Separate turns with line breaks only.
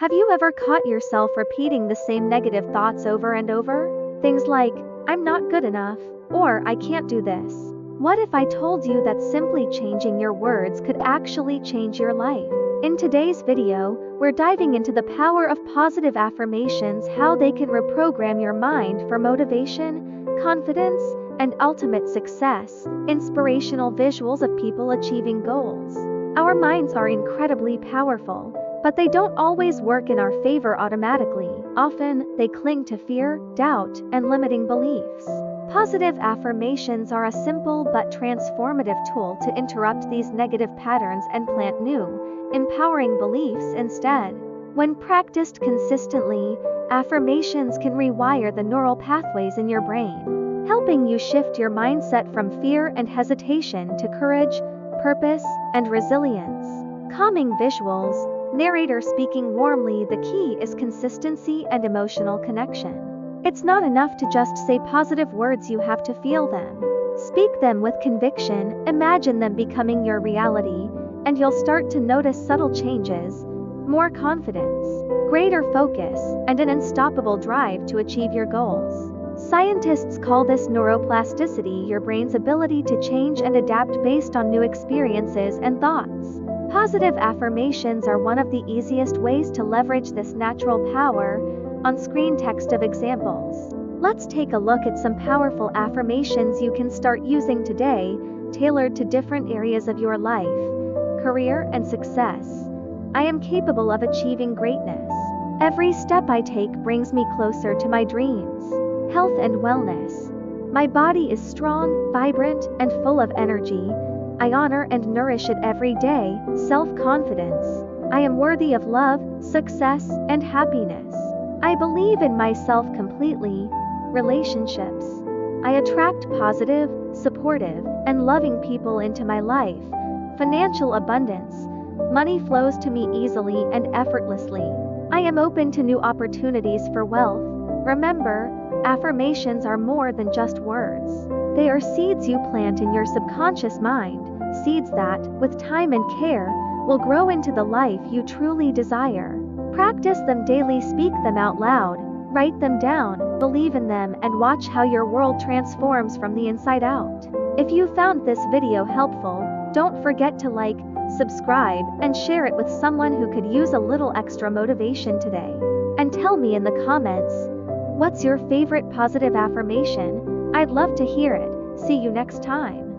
Have you ever caught yourself repeating the same negative thoughts over and over? Things like, I'm not good enough, or I can't do this. What if I told you that simply changing your words could actually change your life? In today's video, we're diving into the power of positive affirmations, how they can reprogram your mind for motivation, confidence, and ultimate success, inspirational visuals of people achieving goals. Our minds are incredibly powerful, but they don't always work in our favor automatically. Often, they cling to fear, doubt, and limiting beliefs. Positive affirmations are a simple but transformative tool to interrupt these negative patterns and plant new, empowering beliefs instead. When practiced consistently, affirmations can rewire the neural pathways in your brain, helping you shift your mindset from fear and hesitation to courage, purpose, and resilience. Calming visuals, narrator speaking warmly. The key is consistency and emotional connection. It's not enough to just say positive words, you have to feel them. Speak them with conviction, imagine them becoming your reality, and you'll start to notice subtle changes, more confidence, greater focus, and an unstoppable drive to achieve your goals. Scientists call this neuroplasticity, your brain's ability to change and adapt based on new experiences and thoughts. Positive affirmations are one of the easiest ways to leverage this natural power. On-screen text of examples. Let's take a look at some powerful affirmations you can start using today, tailored to different areas of your life, career, and success. I am capable of achieving greatness. Every step I take brings me closer to my dreams. Health and wellness. My body is strong, vibrant, and full of energy. I honor and nourish it every day. Self-confidence. I am worthy of love, success, and happiness. I believe in myself completely. Relationships. I attract positive, supportive, and loving people into my life. Financial abundance. Money flows to me easily and effortlessly. I am open to new opportunities for wealth. Remember, affirmations are more than just words. They are seeds you plant in your subconscious mind, seeds that, with time and care, will grow into the life you truly desire. Practice them daily, speak them out loud, write them down, believe in them, and watch how your world transforms from the inside out. If you found this video helpful, don't forget to like, subscribe, and share it with someone who could use a little extra motivation today. And tell me in the comments, what's your favorite positive affirmation? I'd love to hear it. See you next time.